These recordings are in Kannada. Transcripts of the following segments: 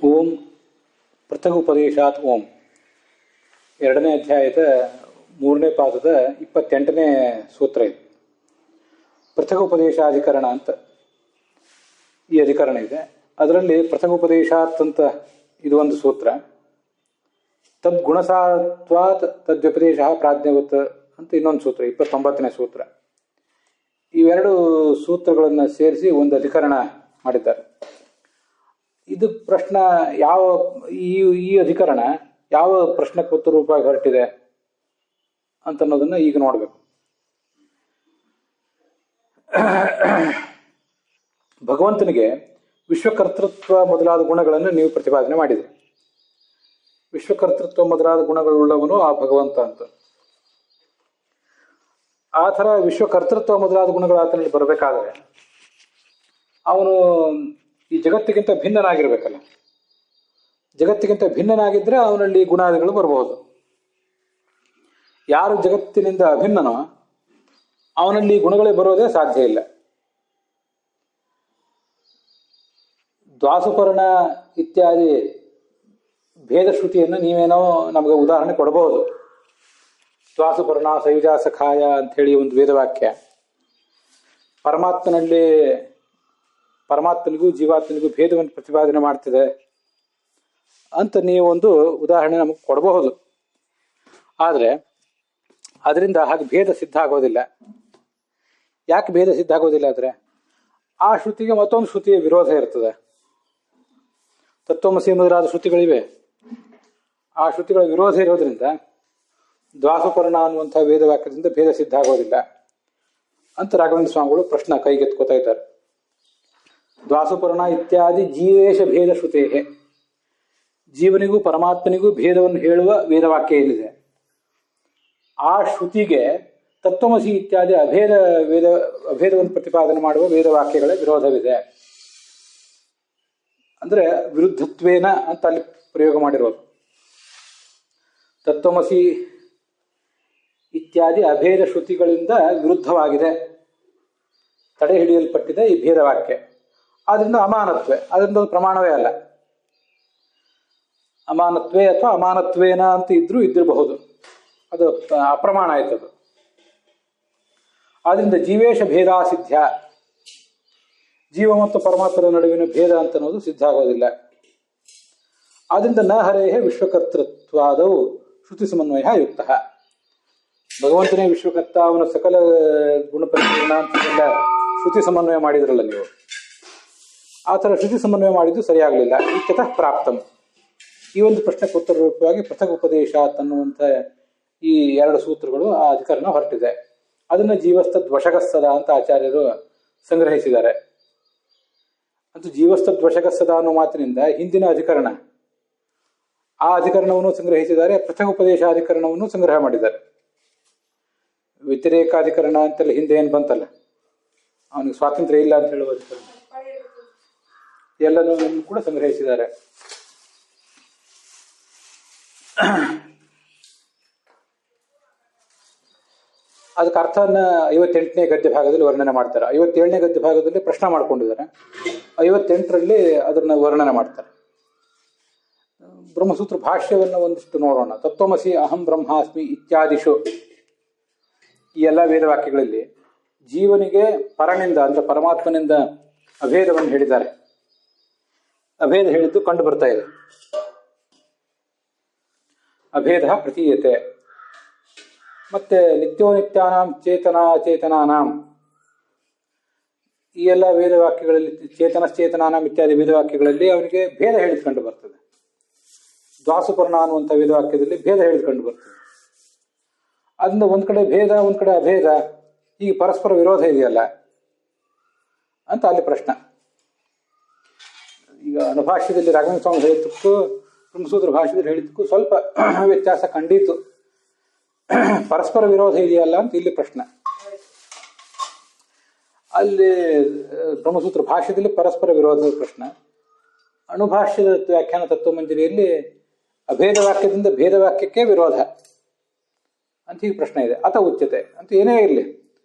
ಓಂ ಪೃಥಗ್ ಉಪದೇಶಾತ್ ಓಂ ಎರಡನೇ ಅಧ್ಯಾಯದ 3ನೇ ಪಾದದ 28ನೇ ಸೂತ್ರ ಇದೆ. ಪೃಥಗ್ ಉಪದೇಶಾಧಿಕರಣ ಅಂತ ಈ ಅಧಿಕರಣ ಇದೆ. ಅದರಲ್ಲಿ ಪೃಥಗ್ ಉಪದೇಶಾತ್ ಅಂತ ಇದು ಒಂದು ಸೂತ್ರ. ತದ್ಗುಣಸಾತ್ವಾತ್ ತದ್ವ್ಯಪದೇಶ ಪ್ರಾಜ್ಞವತ್ ಅಂತ ಇನ್ನೊಂದು ಸೂತ್ರ, 29ನೇ ಸೂತ್ರ. ಇವೆರಡು ಸೂತ್ರಗಳನ್ನು ಸೇರಿಸಿ ಒಂದು ಅಧಿಕರಣ ಮಾಡಿದ್ದಾರೆ. ಇದು ಪ್ರಶ್ನ ಯಾವ ಈ ಅಧಿಕರಣ ಯಾವ ಪ್ರಶ್ನಕ್ಕೆ ಉತ್ತರ ರೂಪವಾಗಿ ಹೊರಟಿದೆ ಅಂತ ಅನ್ನೋದನ್ನ ಈಗ ನೋಡಬೇಕು. ಭಗವಂತನಿಗೆ ವಿಶ್ವಕರ್ತೃತ್ವ ಮೊದಲಾದ ಗುಣಗಳನ್ನು ನೀವು ಪ್ರತಿಪಾದನೆ ಮಾಡಿದೆ. ವಿಶ್ವಕರ್ತೃತ್ವ ಮೊದಲಾದ ಗುಣಗಳುಳ್ಳವನು ಆ ಭಗವಂತ ಅಂತ. ಆ ಥರ ವಿಶ್ವಕರ್ತೃತ್ವ ಮೊದಲಾದ ಗುಣಗಳು ಆತನಲ್ಲಿ ಬರಬೇಕಾದ್ರೆ ಅವನು ಈ ಜಗತ್ತಿಗಿಂತ ಭಿನ್ನನಾಗಿರ್ಬೇಕಲ್ಲ. ಜಗತ್ತಿಗಿಂತ ಭಿನ್ನನಾಗಿದ್ರೆ ಅವನಲ್ಲಿ ಗುಣಾದಿಗಳು ಬರಬಹುದು. ಯಾರು ಜಗತ್ತಿನಿಂದ ಅಭಿನ್ನನೋ ಅವನಲ್ಲಿ ಗುಣಗಳೇ ಬರೋದೇ ಸಾಧ್ಯ ಇಲ್ಲ. ದ್ವಾಸುಪರ್ಣ ಇತ್ಯಾದಿ ಭೇದ ಶ್ರುತಿಯನ್ನು ನೀವೇನೋ ನಮಗೆ ಉದಾಹರಣೆ ಕೊಡಬಹುದು. ದ್ವಾಸುಪರ್ಣ ಸಯುಜಾ ಸಖಾಯ ಅಂಥೇಳಿ ಒಂದು ವೇದವಾಕ್ಯ ಪರಮಾತ್ಮನಿಗೂ ಜೀವಾತ್ಮನಿಗೂ ಭೇದವನ್ನು ಪ್ರತಿಪಾದನೆ ಮಾಡ್ತಿದೆ ಅಂತ ನೀವು ಒಂದು ಉದಾಹರಣೆ ನಮಗೆ ಕೊಡಬಹುದು. ಆದರೆ ಅದರಿಂದ ಹಾಗೆ ಭೇದ ಸಿದ್ಧ ಆಗೋದಿಲ್ಲ. ಯಾಕೆ ಭೇದ ಸಿದ್ಧ ಆಗೋದಿಲ್ಲ ಅಂದರೆ ಆ ಶ್ರುತಿಗೆ ಮತ್ತೊಂದು ಶ್ರುತಿಯ ವಿರೋಧ ಇರ್ತದೆ. ತತ್ವಮಸಿ ಮೊದಲಾದ ಶ್ರುತಿಗಳಿವೆ. ಆ ಶ್ರುತಿಗಳ ವಿರೋಧ ಇರೋದ್ರಿಂದ ದ್ವಾಸುಪರ್ಣ ಅನ್ನುವಂಥ ವೇದವಾಕ್ಯದಿಂದ ಭೇದ ಸಿದ್ಧ ಆಗೋದಿಲ್ಲ ಅಂತ ರಾಘವೇಂದ್ರ ಸ್ವಾಮಿಗಳು ಪ್ರಶ್ನೆ ಕೈಗೆತ್ಕೋತಾ ಇದ್ದಾರೆ. ದ್ವಾಸುಪರ್ಣ ಇತ್ಯಾದಿ ಜೀವೇಶ ಭೇದ ಶ್ರುತೇ, ಜೀವನಿಗೂ ಪರಮಾತ್ಮನಿಗೂ ಭೇದವನ್ನು ಹೇಳುವ ವೇದವಾಕ್ಯ ಏನಿದೆ ಆ ಶ್ರುತಿಗೆ ತತ್ವಮಸಿ ಇತ್ಯಾದಿ ಅಭೇದವನ್ನು ಪ್ರತಿಪಾದನೆ ಮಾಡುವ ವೇದವಾಕ್ಯಗಳ ವಿರೋಧವಿದೆ. ಅಂದ್ರೆ ವಿರುದ್ಧತ್ವೇನ ಅಂತ ಅಲ್ಲಿ ಪ್ರಯೋಗ ಮಾಡಿರೋದು. ತತ್ವಮಸಿ ಇತ್ಯಾದಿ ಅಭೇದ ಶ್ರುತಿಗಳಿಂದ ವಿರುದ್ಧವಾಗಿದೆ, ತಡೆ ಹಿಡಿಯಲ್ಪಟ್ಟಿದೆ ಈ ಭೇದವಾಕ್ಯ. ಆದ್ರಿಂದ ಅಮಾನತ್ವೆ, ಅದರಿಂದ ಒಂದು ಪ್ರಮಾಣವೇ ಅಲ್ಲ. ಅಮಾನತ್ವೇ ಅಥವಾ ಅಮಾನತ್ವೇನ ಅಂತ ಇದ್ದಿರಬಹುದು, ಅದು ಅಪ್ರಮಾಣ ಆಯ್ತದು. ಆದ್ರಿಂದ ಜೀವೇಶ ಭೇದ ಸಿದ್ಧ, ಜೀವ ಮತ್ತು ಪರಮಾತ್ಮರ ನಡುವಿನ ಭೇದ ಅಂತ ಅನ್ನೋದು ಸಿದ್ಧ ಆಗೋದಿಲ್ಲ. ಆದ್ರಿಂದ ನ ಹರೇಹ ವಿಶ್ವಕರ್ತೃತ್ವಾದವು ಶ್ರುತಿ ಸಮನ್ವಯ ಯುಕ್ತ. ಭಗವಂತನೇ ವಿಶ್ವಕರ್ತ, ಅವನ ಸಕಲ ಗುಣಪರಿಪೂರ್ಣ ಅಂತೆಲ್ಲ ಶ್ರುತಿ ಸಮನ್ವಯ ಮಾಡಿದ್ರಲ್ಲ ನೀವು. ಆ ಥರ ಶ್ರುತಿ ಸಮನ್ವಯ ಮಾಡಿದ್ದು ಸರಿಯಾಗಲಿಲ್ಲ. ಇತ್ಯತಃ ಪ್ರಾಪ್ತಂ. ಈ ಒಂದು ಪ್ರಶ್ನೆಗೆ ಉತ್ತರ ರೂಪವಾಗಿ ಪೃಥಗ್ ಉಪದೇಶ ಅನ್ನುವಂಥ ಈ ಎರಡು ಸೂತ್ರಗಳು ಆ ಅಧಿಕರಣ ಹೊರಟಿದೆ. ಅದನ್ನು ಜೀವಸ್ತದ್ವಶಗಸ್ಸದ ಅಂತ ಆಚಾರ್ಯರು ಸಂಗ್ರಹಿಸಿದ್ದಾರೆ. ಅಂತೂ ಜೀವಸ್ತದ್ವಶಗಸ್ಸದ ಅನ್ನೋ ಮಾತಿನಿಂದ ಹಿಂದಿನ ಅಧಿಕರಣ ಆ ಅಧಿಕರಣವನ್ನು ಸಂಗ್ರಹಿಸಿದ್ದಾರೆ, ಪೃಥಗ್ ಉಪದೇಶಾಧಿಕರಣವನ್ನು ಸಂಗ್ರಹ ಮಾಡಿದ್ದಾರೆ. ವ್ಯತಿರೇಕಾಧಿಕರಣ ಅಂತೆಲ್ಲ ಹಿಂದೆ ಏನು ಬಂತಲ್ಲ, ಅವನಿಗೆ ಸ್ವಾತಂತ್ರ್ಯ ಇಲ್ಲ ಅಂತ ಹೇಳುವ ಅಧಿಕರಣ ಎಲ್ಲನೂ ಕೂಡ ಸಂಗ್ರಹಿಸಿದ್ದಾರೆ. ಅದಕ್ಕೆ ಅರ್ಥನ 58ನೇ ಗದ್ಯ ಭಾಗದಲ್ಲಿ ವರ್ಣನೆ ಮಾಡ್ತಾರೆ. 57ನೇ ಗದ್ಯ ಭಾಗದಲ್ಲಿ ಪ್ರಶ್ನೆ ಮಾಡ್ಕೊಂಡಿದ್ದಾರೆ. 58ರಲ್ಲಿ ಅದನ್ನ ವರ್ಣನೆ ಮಾಡ್ತಾರೆ. ಬ್ರಹ್ಮಸೂತ್ರ ಭಾಷ್ಯವನ್ನು ಒಂದಿಷ್ಟು ನೋಡೋಣ. ತತ್ವಮಸಿ ಅಹಂ ಬ್ರಹ್ಮಾಸ್ಮಿ ಇತ್ಯಾದಿಶು ಈ ಎಲ್ಲ ವೇದವಾಕ್ಯಗಳಲ್ಲಿ ಜೀವನಿಗೆ ಪರನಿಂದ ಅಂದ್ರೆ ಪರಮಾತ್ಮನಿಂದ ಅಭೇದವನ್ನು ಹೇಳಿದ್ದಾರೆ. ಅಭೇದ ಹೇಳಿದ್ದು ಕಂಡು ಬರ್ತಾ ಇದೆ. ಅಭೇದ ಪ್ರತೀಯತೆ. ಮತ್ತೆ ನಿತ್ಯೋ ನಿತ್ಯಾನಾಂ ಚೇತನಾಚೇತನಾನಾಂ ಈ ಎಲ್ಲ ವೇದವಾಕ್ಯಗಳಲ್ಲಿ ಚೇತನಶ್ಚೇತನಾನಾಂ ಇತ್ಯಾದಿ ವೇದವಾಕ್ಯಗಳಲ್ಲಿ ಅವನಿಗೆ ಭೇದ ಹೇಳಿದ್ ಕಂಡು ಬರ್ತದೆ. ದ್ವಾಸುಪರ್ಣ ಅನ್ನುವಂಥ ವೇದವಾಕ್ಯದಲ್ಲಿ ಭೇದ ಹೇಳಿದ್ ಕಂಡು ಬರ್ತದೆ. ಅದರಿಂದ ಒಂದ್ ಕಡೆ ಭೇದ, ಒಂದ್ ಕಡೆ ಅಭೇದ, ಈಗ ಪರಸ್ಪರ ವಿರೋಧ ಇದೆಯಲ್ಲ ಅಂತ ಅಲ್ಲಿ ಪ್ರಶ್ನೆ. ಈಗ ಅನುಭಾಷ್ಯದಲ್ಲಿ ರಾಘವೇಂದ್ರ ಸ್ವಾಮಿ ಹೇಳಿದ್ದಕ್ಕೂ ಬ್ರಹ್ಮಸೂತ್ರ ಭಾಷ್ಯದಲ್ಲಿ ಹೇಳಿದ್ದಕ್ಕೂ ಸ್ವಲ್ಪ ವ್ಯತ್ಯಾಸ ಕಂಡಿತು. ಪರಸ್ಪರ ವಿರೋಧ ಇದೆಯಲ್ಲ ಅಂತ ಇಲ್ಲಿ ಪ್ರಶ್ನೆ. ಅಲ್ಲಿ ಬ್ರಹ್ಮಸೂತ್ರ ಭಾಷ್ಯದಲ್ಲಿ ಪರಸ್ಪರ ವಿರೋಧದ ಪ್ರಶ್ನೆ. ಅನುಭಾಷ್ಯದ ವ್ಯಾಖ್ಯಾನ ತತ್ವಮಂಜರಿಯಲ್ಲಿ ಅಭೇದ ವಾಕ್ಯದಿಂದ ಭೇದ ವಾಕ್ಯಕ್ಕೆ ವಿರೋಧ ಅಂತ ಈ ಪ್ರಶ್ನೆ ಇದೆ. ಅಥ ಉಚ್ಯತೆ ಅಂತ ಏನೇ ಇರಲಿ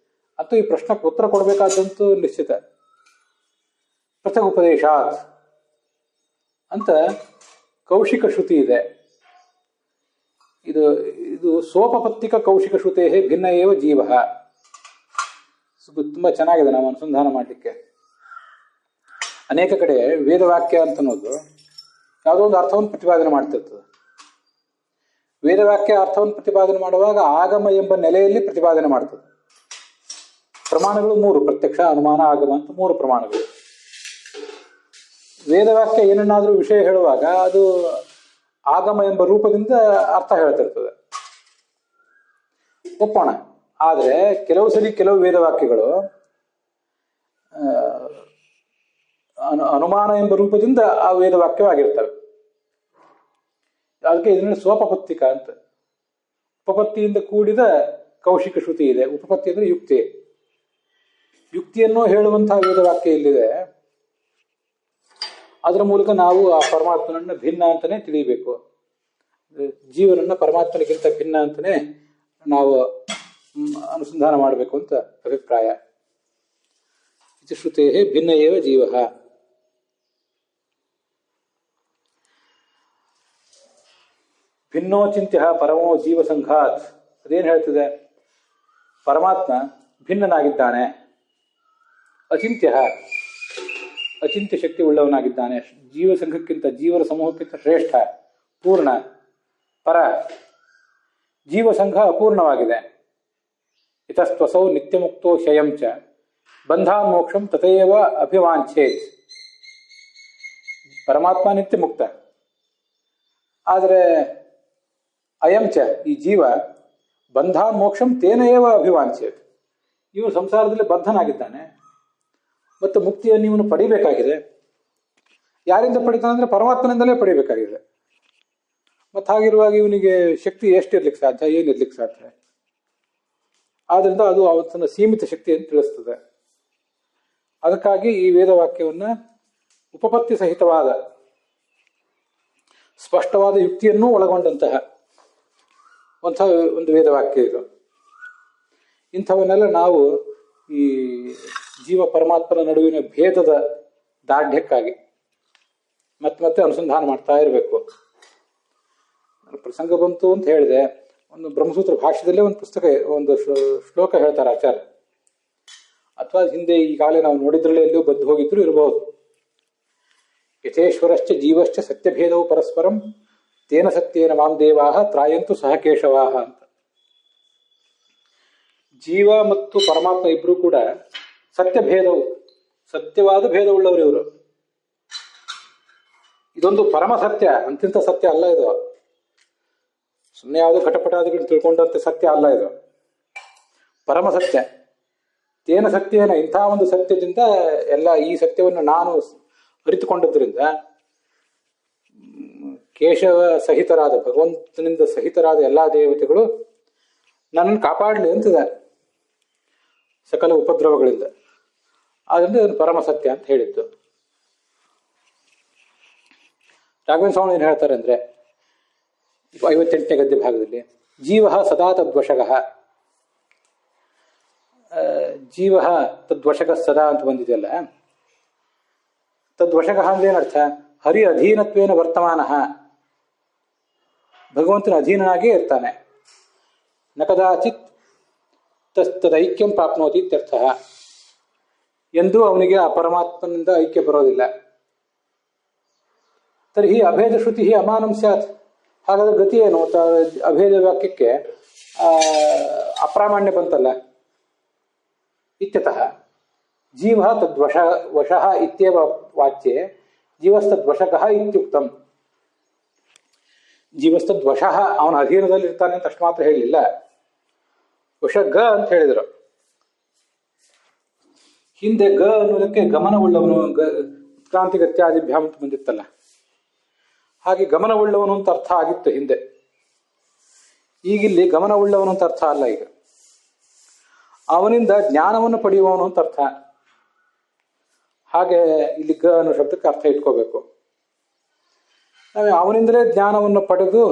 ಅಂತೂ ಈ ಪ್ರಶ್ನೆಗೆ ಉತ್ತರ ಕೊಡಬೇಕಾದಂತೂ ನಿಶ್ಚಿತ. ಪೃಥಗ್ ಉಪದೇಶಾತ್ ಅಂತ ಕೌಶಿಕ ಶ್ರುತಿ ಇದೆ. ಇದು ಇದು ಸೋಪಪತ್ತಿಕ ಕೌಶಿಕ ಶ್ರುತೇ ಭಿನ್ನ ಏವ ಜೀವ. ತುಂಬ ಚೆನ್ನಾಗಿದೆ ನಾವು ಅನುಸಂಧಾನ ಮಾಡಲಿಕ್ಕೆ. ಅನೇಕ ಕಡೆ ವೇದವಾಕ್ಯ ಅಂತನ್ನೋದು ಯಾವುದೋ ಒಂದು ಅರ್ಥವನ್ನು ಪ್ರತಿಪಾದನೆ ಮಾಡ್ತಿರ್ತದೆ. ವೇದವಾಕ್ಯ ಅರ್ಥವನ್ನು ಪ್ರತಿಪಾದನೆ ಮಾಡುವಾಗ ಆಗಮ ಎಂಬ ನೆಲೆಯಲ್ಲಿ ಪ್ರತಿಪಾದನೆ ಮಾಡ್ತದೆ. ಪ್ರಮಾಣಗಳು 3: ಪ್ರತ್ಯಕ್ಷ, ಅನುಮಾನ, ಆಗಮ ಅಂತ 3 ಪ್ರಮಾಣಗಳು. ವೇದವಾಕ್ಯ ಏನನ್ನಾದರೂ ವಿಷಯ ಹೇಳುವಾಗ ಅದು ಆಗಮ ಎಂಬ ರೂಪದಿಂದ ಅರ್ಥ ಹೇಳ್ತಿರ್ತದೆ, ಒಪ್ಪೋಣ. ಆದರೆ ಕೆಲವು ವೇದವಾಕ್ಯಗಳು ಅನುಮಾನ ಎಂಬ ರೂಪದಿಂದ ಆ ವೇದವಾಕ್ಯವಾಗಿರ್ತವೆ. ಅದಕ್ಕೆ ಇದರಲ್ಲಿ ಸ್ವೋಪಪತ್ತಿಕ ಅಂತ. ಉಪಪತ್ತಿಯಿಂದ ಕೂಡಿದ ಕೌಶಿಕ ಶ್ರುತಿ ಇದೆ. ಉಪಪತ್ತಿ ಅಂದ್ರೆ ಯುಕ್ತಿ. ಯುಕ್ತಿಯನ್ನು ಹೇಳುವಂತಹ ವೇದವಾಕ್ಯ ಇಲ್ಲಿದೆ. ಅದರ ಮೂಲಕ ನಾವು ಆ ಪರಮಾತ್ಮನನ್ನ ಭಿನ್ನ ಅಂತಾನೆ ತಿಳಿಯಬೇಕು. ಜೀವನನ್ನ ಪರಮಾತ್ಮನಿಗಿಂತ ಭಿನ್ನ ಅಂತಾನೆ ನಾವು ಅನುಸಂಧಾನ ಮಾಡಬೇಕು ಅಂತ ಅಭಿಪ್ರಾಯ. ಇತಿ ಶ್ರುತೇ ಭಿನ್ನ ಏವ ಜೀವ. ಭಿನ್ನೋಚಿಂತ್ಯ ಪರಮೋ ಜೀವ ಸಂಘಾತ್. ಅದೇನು ಹೇಳ್ತಿದೆ? ಪರಮಾತ್ಮ ಭಿನ್ನನಾಗಿದ್ದಾನೆ. ಅಚಿಂತ್ಯ ಶಕ್ತಿ ಉಳ್ಳವನಾಗಿದ್ದಾನೆ. ಜೀವ ಸಂಘಕ್ಕಿಂತ, ಜೀವರ ಸಮೂಹಕ್ಕಿಂತ ಶ್ರೇಷ್ಠ, ಪೂರ್ಣ, ಪರ. ಜೀವ ಸಂಘ ಅಪೂರ್ಣವಾಗಿದೆ. ಇತಸ್ತ್ವಸೌ ನಿತ್ಯಮುಕ್ತೋ ಶಯಂ ಚ ಬಂಧಾನ್ ಮೋಕ್ಷಂ ತಥೈವ ಅಭಿವಾಂಛೇತ್. ಪರಮಾತ್ಮ ನಿತ್ಯ ಮುಕ್ತ. ಆದರೆ ಅಯಂಚ ಈ ಜೀವ ಬಂಧಾನ್ ಮೋಕ್ಷಂ ತೇನೈವ ಅಭಿವಾಂಛೇತ್. ಇವನು ಸಂಸಾರದಲ್ಲಿ ಬದ್ಧನಾಗಿದ್ದಾನೆ ಮತ್ತು ಮುಕ್ತಿಯನ್ನು ಇವನು ಪಡಿಬೇಕಾಗಿದೆ. ಯಾರಿಂದ ಪಡಿತಾನೆ ಅಂದ್ರೆ ಪರಮಾತ್ಮನಿಂದಲೇ ಪಡಿಬೇಕಾಗಿದೆ. ಮತ್ತು ಹಾಗಿರುವಾಗ ಇವನಿಗೆ ಶಕ್ತಿ ಎಷ್ಟಿರ್ಲಿಕ್ಕೆ ಸಾಧ್ಯ, ಏನಿರ್ಲಿಕ್ಕೆ ಸಾಧ್ಯ? ಆದ್ರಿಂದ ಅದು ಅವನ ಸೀಮಿತ ಶಕ್ತಿಯನ್ನು ತಿಳಿಸ್ತದೆ. ಅದಕ್ಕಾಗಿ ಈ ವೇದವಾಕ್ಯವನ್ನ ಉಪಪತ್ತಿ ಸಹಿತವಾದ ಸ್ಪಷ್ಟವಾದ ಯುಕ್ತಿಯನ್ನೂ ಒಳಗೊಂಡಂತಹ ಒಂದು ವೇದವಾಕ್ಯ ಇದು. ಇಂಥವನ್ನೆಲ್ಲ ನಾವು ಈ ಜೀವ ಪರಮಾತ್ಮನ ನಡುವಿನ ಭೇದದ ದಾರ್ಢ್ಯಕ್ಕಾಗಿ ಮತ್ತೆ ಅನುಸಂಧಾನ ಮಾಡ್ತಾ ಇರಬೇಕು. ಪ್ರಸಂಗ ಬಂತು ಅಂತ ಹೇಳಿದೆ. ಒಂದು ಬ್ರಹ್ಮಸೂತ್ರ ಭಾಷ್ಯದಲ್ಲೇ ಒಂದು ಪುಸ್ತಕ, ಒಂದು ಶ್ಲೋಕ ಹೇಳ್ತಾರೆ ಆಚಾರ್ಯ. ಅಥವಾ ಹಿಂದೆ ಈಗಾಗಲೇ ನಾವು ನೋಡಿದ್ರಲ್ಲೇ ಎಲ್ಲೋ ಬದ್ದು ಹೋಗಿದ್ರು ಇರಬಹುದು. ಯಥೇಶ್ವರಶ್ಚ ಜೀವಶ್ಚ ಸತ್ಯಭೇದವು ಪರಸ್ಪರಂ ತೇನ ಸತ್ಯೇನ ಮಾಂ ದೇವಾಹ ತ್ರಾಯಂತು ಸಹ ಕೇಶವಾಹ ಅಂತ. ಜೀವ ಮತ್ತು ಪರಮಾತ್ಮ ಇಬ್ರು ಕೂಡ ಸತ್ಯಭೇದವು, ಸತ್ಯವಾದ ಭೇದವುಳ್ಳವರು ಇವರು. ಇದೊಂದು ಪರಮ ಸತ್ಯ, ಅಂತಿಂತ ಸತ್ಯ ಅಲ್ಲ ಇದು. ಸುಮ್ಮನೆ ಯಾವುದು ಘಟಪಟಾದಿಗಳು ತಿಳ್ಕೊಂಡಂತೆ ಸತ್ಯ ಅಲ್ಲ ಇದು. ಪರಮ ಸತ್ಯ. ತೇನ ಸತ್ಯೇನ, ಇಂಥ ಒಂದು ಸತ್ಯದಿಂದ ಎಲ್ಲ ಈ ಸತ್ಯವನ್ನು ನಾನು ಅರಿತುಕೊಂಡದ್ರಿಂದ ಕೇಶವ ಸಹಿತರಾದ, ಭಗವಂತನಿಂದ ಸಹಿತರಾದ ಎಲ್ಲಾ ದೇವತೆಗಳು ನನ್ನನ್ನು ಕಾಪಾಡಲಿ ಅಂತಿದ್ದಾರೆ ಸಕಲ ಉಪದ್ರವಗಳಿಂದ. ಆದ್ರಿಂದ ಇದನ್ನು ಪರಮ ಸತ್ಯ ಅಂತ ಹೇಳಿದ್ದು. ರಾಘವೇಂದ್ರ ಸ್ವಾಮಿ ಏನು ಹೇಳ್ತಾರೆ ಅಂದ್ರೆ 58ನೇ ಗದ್ಯ ಭಾಗದಲ್ಲಿ, ಜೀವ ಸದಾ ತದ್ವಶಃ. ಜೀವ ತದ್ವಶಃ ಸದಾ ಅಂತ ಬಂದಿದೆಯಲ್ಲ, ತದ್ವಶಃ ಅಂದ್ರೆ ಏನರ್ಥ? ಹರಿ ಅಧೀನತ್ವೇನ ವರ್ತಮಾನ, ಭಗವಂತನ ಅಧೀನನಾಗೇ ಇರ್ತಾನೆ. ನ ಕದಾಚಿತ್ ತದೈಕ್ಯಂ ಪ್ರಾಪ್ನೋತಿ ಇತ್ಯರ್ಥ. ಎಂದೂ ಅವನಿಗೆ ಆ ಪರಮಾತ್ಮನಿಂದ ಐಕ್ಯ ಬರೋದಿಲ್ಲ. ತರ್ಹಿ ಅಭೇದ ಶ್ರುತಿ ಅಮಾನಂ ಸ್ಯಾತ್. ಹಾಗಾದ್ರೆ ಗತಿ ಏನು? ಅಭೇದ ವಾಕ್ಯಕ್ಕೆ ಅಪ್ರಾಮಾಣ್ಯ ಬಂತಲ್ಲ. ಇತ್ಯತಃ ಜೀವ ತದ್ವಶಃ ಇತ್ಯೇವ ವಾಚ್ಯೆ ಜೀವಸ್ತದ್ವಶಃ ಇತ್ಯುಕ್ತಂ. ಜೀವಸ್ತದ್ವಶಃ, ಅವನ ಅಧೀನದಲ್ಲಿ ಇರ್ತಾನೆ ಅಂತ ಅಷ್ಟು ಮಾತ್ರ ಹೇಳಲಿಲ್ಲ, ವಶ ಗ ಅಂತ ಹೇಳಿದರು. ಹಿಂದೆ ಗ ಅನ್ನೋದಕ್ಕೆ ಗಮನವುಳ್ಳವನು, ಉತ್ಕ್ರಾಂತಿಗತ್ಯಾದಿಭ್ಯಾಮ್ ಅಂತ ಬಂದಿತ್ತಲ್ಲ, ಹಾಗೆ ಗಮನವುಳ್ಳವನು ಅಂತ ಅರ್ಥ ಆಗಿತ್ತು ಹಿಂದೆ. ಈಗಿಲ್ಲಿ ಗಮನವುಳ್ಳವನು ಅಂತ ಅರ್ಥ ಅಲ್ಲ. ಈಗ ಅವನಿಂದ ಜ್ಞಾನವನ್ನು ಪಡೆಯುವವನು ಅಂತ ಅರ್ಥ. ಹಾಗೆ ಇಲ್ಲಿ ಗ ಅನ್ನೋ ಶಬ್ದಕ್ಕೆ ಅರ್ಥ ಇಟ್ಕೋಬೇಕು. ಅವನಿಂದಲೇ ಜ್ಞಾನವನ್ನು ಪಡೆದು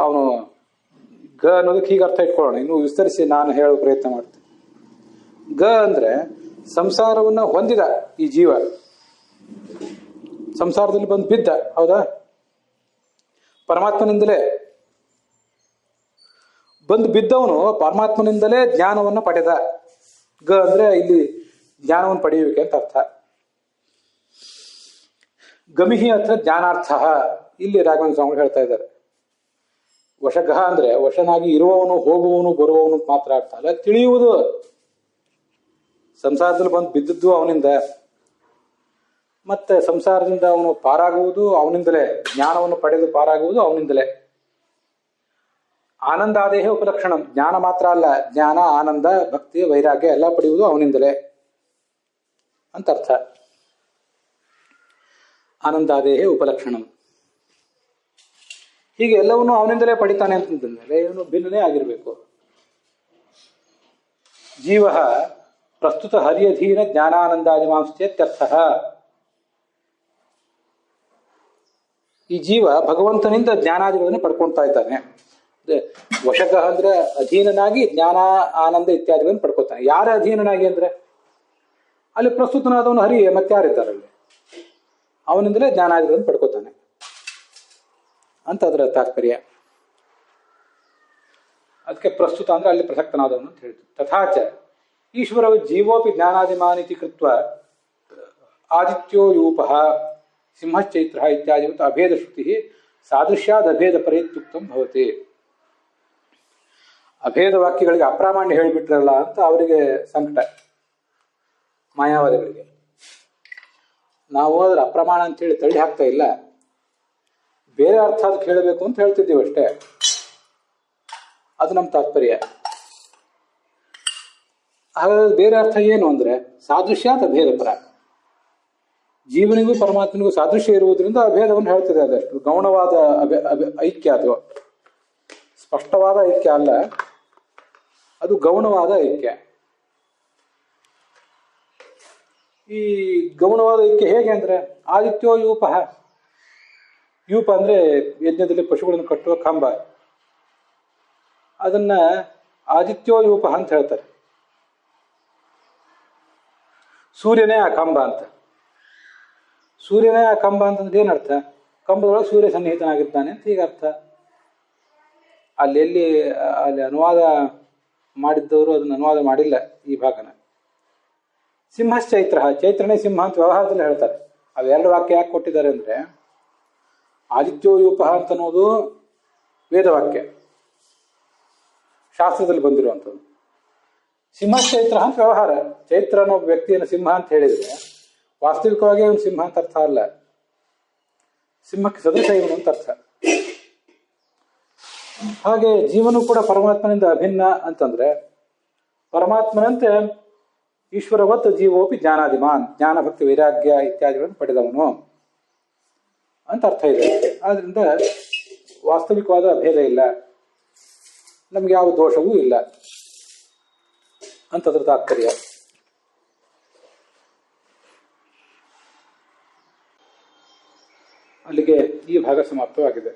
ಅವನು ಗ ಅನ್ನೋದಕ್ಕೆ ಹೀಗೆ ಅರ್ಥ ಇಟ್ಕೊಳ್ಳೋಣ. ಇನ್ನು ವಿಸ್ತರಿಸಿ ನಾನು ಹೇಳೋ ಪ್ರಯತ್ನ ಮಾಡ್ತೇನೆ. ಗ ಅಂದ್ರೆ ಸಂಸಾರವನ್ನ ಹೊಂದಿದ ಈ ಜೀವ, ಸಂಸಾರದಲ್ಲಿ ಬಂದು ಬಿದ್ದ, ಹೌದಾ? ಪರಮಾತ್ಮನಿಂದಲೇ ಬಂದು ಬಿದ್ದವನು ಪರಮಾತ್ಮನಿಂದಲೇ ಜ್ಞಾನವನ್ನು ಪಡೆದ. ಅಂದ್ರೆ ಇಲ್ಲಿ ಜ್ಞಾನವನ್ನು ಪಡೆಯುವಿಕೆ ಅಂತ ಅರ್ಥ. ಗಮಿಹಿ ಅರ್ಥ ಜ್ಞಾನಾರ್ಥ. ಇಲ್ಲಿ ರಾಘವೇಂದ್ರ ಸ್ವಾಮಿಗಳು ಹೇಳ್ತಾ ಇದ್ದಾರೆ. ವಶಗಃ ಅಂದ್ರೆ ವಶನಾಗಿ ಇರುವವನು, ಹೋಗುವವನು, ಬರುವವನು ಮಾತ್ರ ಅರ್ಥ ಅಲ್ಲ, ತಿಳಿಯುವುದು. ಸಂಸಾರದಲ್ಲಿ ಬಂದು ಬಿದ್ದದ್ದು ಅವನಿಂದ, ಮತ್ತೆ ಸಂಸಾರದಿಂದ ಅವನು ಪಾರಾಗುವುದು ಅವನಿಂದಲೇ, ಜ್ಞಾನವನ್ನು ಪಡೆದು ಪಾರಾಗುವುದು ಅವನಿಂದಲೇ. ಆನಂದಾದೇಹ ಉಪಲಕ್ಷಣಂ, ಜ್ಞಾನ ಮಾತ್ರ ಅಲ್ಲ, ಜ್ಞಾನ, ಆನಂದ, ಭಕ್ತಿ, ವೈರಾಗ್ಯ ಎಲ್ಲ ಪಡೆಯುವುದು ಅವನಿಂದಲೇ ಅಂತ ಅರ್ಥ. ಆನಂದಾದೇಹ ಉಪಲಕ್ಷಣಂ. ಹೀಗೆ ಎಲ್ಲವನ್ನೂ ಅವನಿಂದಲೇ ಪಡಿತಾನೆ ಅಂತಂದ್ಮೇಲೆ ಇವನು ಭಿನ್ನನೇ ಆಗಿರಬೇಕು. ಜೀವ ಪ್ರಸ್ತುತ ಹರಿಯಧೀನ ಜ್ಞಾನಾನಂದಾದಿಮಾಂಶ್ಚೇತ್ಯರ್ಥ. ಈ ಜೀವ ಭಗವಂತನಿಂದ ಜ್ಞಾನಾದಿಗಳನ್ನು ಪಡ್ಕೊಳ್ತಾ ಇದ್ದಾನೆ. ವಶಕ ಅಂದ್ರೆ ಅಧೀನನಾಗಿ ಜ್ಞಾನ, ಆನಂದ ಇತ್ಯಾದಿಗಳನ್ನು ಪಡ್ಕೊತಾನೆ. ಯಾರ ಅಧೀನನಾಗಿ ಅಂದ್ರೆ ಅಲ್ಲಿ ಪ್ರಸ್ತುತನಾದವನು ಹರಿಯೇ, ಮತ್ತೆ ಯಾರಿದ್ದಾರಲ್ಲಿ? ಅವನಿಂದಲೇ ಜ್ಞಾನಾದಿಗಳನ್ನು ಪಡ್ಕೊತಾನೆ ಅಂತ ಅದರ ತಾತ್ಪರ್ಯ. ಅದಕ್ಕೆ ಪ್ರಸ್ತುತ ಅಂದ್ರೆ ಅಲ್ಲಿ ಪ್ರಸಕ್ತನಾದವನು ಅಂತ ಹೇಳಿದ್ರು. ತಥಾಚ ಈಶ್ವರ ಜೀವೋಪಿ ಜ್ಞಾನಾದಿಮಾನಿತಿ ಕೃತ್ವ ಆದಿತ್ಯೋ ಯೂಪಃ ಸಿಂಹಶ್ಚೈತ್ರ ಇತ್ಯಾದಿ ಅಭೇದ ಶ್ರುತಿ ಸಾದೃಶ್ಯಾದ ಅಭೇದ ಪರೇತ್ಯುಕ್ತಂ ಭವತಿ. ಅಭೇದ ವಾಕ್ಯಗಳಿಗೆ ಅಪ್ರಾಮಾಣ್ಯ ಹೇಳಿಬಿಟ್ರಲ್ಲ ಅಂತ ಅವರಿಗೆ ಸಂಕಟ, ಮಾಯಾವಾದಿಗಳಿಗೆ. ನಾವು ಅದ್ರ ಅಪ್ರಮಾಣ ಅಂತೇಳಿ ತಳ್ಳಿ ಹಾಕ್ತಾ ಇಲ್ಲ, ಬೇರೆ ಅರ್ಥ ಅದಕ್ಕೆ ಹೇಳಬೇಕು ಅಂತ ಹೇಳ್ತಿದ್ದೀವಿ ಅಷ್ಟೇ. ಅದು ನಮ್ಮ ತಾತ್ಪರ್ಯ. ಹಾಗಾದ್ರೆ ಬೇರೆ ಅರ್ಥ ಏನು ಅಂದ್ರೆ ಸಾದೃಶ್ಯಾತ್ ಅಭೇದ ಪರ. ಜೀವನಿಗೂ ಪರಮಾತ್ಮನಿಗೂ ಸಾದೃಶ್ಯ ಇರುವುದರಿಂದ ಅಭೇದವನ್ನು ಹೇಳ್ತಿದೆ. ಅದಷ್ಟು ಗೌಣವಾದ ಐಕ್ಯ, ಅದು ಸ್ಪಷ್ಟವಾದ ಐಕ್ಯ ಅಲ್ಲ, ಅದು ಗೌಣವಾದ ಐಕ್ಯ. ಈ ಗೌಣವಾದ ಐಕ್ಯ ಹೇಗೆ ಅಂದ್ರೆ ಆದಿತ್ಯೋ ಯೂಪ. ಯೂಪ ಅಂದ್ರೆ ಯಜ್ಞದಲ್ಲಿ ಪಶುಗಳನ್ನು ಕಟ್ಟುವ ಕಂಬ, ಅದನ್ನ ಆದಿತ್ಯೋ ಯೂಪ ಅಂತ ಹೇಳ್ತಾರೆ. ಸೂರ್ಯನೇ ಆ ಕಂಬ ಅಂತ. ಸೂರ್ಯನೇ ಆ ಕಂಬ ಅಂತಂದ್ರೆ ಏನರ್ಥ? ಕಂಬದೊಳಗೆ ಸೂರ್ಯ ಸನ್ನಿಹಿತನಾಗಿರ್ತಾನೆ ಅಂತ ಈಗ ಅರ್ಥ. ಅಲ್ಲಿ ಅನುವಾದ ಮಾಡಿದ್ದವರು ಅದನ್ನು ಅನುವಾದ ಮಾಡಿಲ್ಲ ಈ ಭಾಗನ. ಸಿಂಹಶ್ಚೈತ್ರ, ಚೈತ್ರನೇ ಸಿಂಹ ಅಂತ ವ್ಯವಹಾರದಲ್ಲಿ ಹೇಳ್ತಾರೆ. ಅವೆರಡು ವಾಕ್ಯ ಯಾಕೆ ಕೊಟ್ಟಿದ್ದಾರೆ ಅಂದ್ರೆ ಆದಿತ್ಯೋಯೂಪ ಅಂತ ಅನ್ನೋದು ವೇದವಾಕ್ಯ, ಶಾಸ್ತ್ರದಲ್ಲಿ ಬಂದಿರುವಂಥದ್ದು. ಸಿಂಹಶ್ಚೈತ್ರ ಅಂತ ವ್ಯವಹಾರ. ಚೈತ್ರ ಅನ್ನೋ ವ್ಯಕ್ತಿಯನ್ನು ಸಿಂಹ ಅಂತ ಹೇಳಿದ್ರೆ ವಾಸ್ತವಿಕವಾಗಿ ಅವನು ಸಿಂಹ ಅಂತ ಅರ್ಥ ಅಲ್ಲ, ಸಿಂಹಕ್ಕೆ ಸದೃಶ ಇವನು ಅಂತ ಅರ್ಥ. ಹಾಗೆ ಜೀವನು ಕೂಡ ಪರಮಾತ್ಮನಿಂದ ಅಭಿನ್ನ ಅಂತಂದ್ರೆ ಪರಮಾತ್ಮನಂತೆ ಈಶ್ವರವತ್ ಜೀವೋಪಿ ಜ್ಞಾನಾದಿಮಾನ್, ಜ್ಞಾನ, ಭಕ್ತಿ, ವೈರಾಗ್ಯ ಇತ್ಯಾದಿಗಳನ್ನು ಪಡೆದವನು ಅಂತ ಅರ್ಥ ಇದೆ. ಆದ್ರಿಂದ ವಾಸ್ತವಿಕವಾದ ಭೇದ ಇಲ್ಲ, ನಮ್ಗೆ ಯಾವ ದೋಷವೂ ಇಲ್ಲ ಅಂತದ್ರ ತಾತ್ಪರ್ಯ. ಅಲ್ಲಿಗೆ ಈ ಭಾಗ ಸಮಾಪ್ತವಾಗಿದೆ.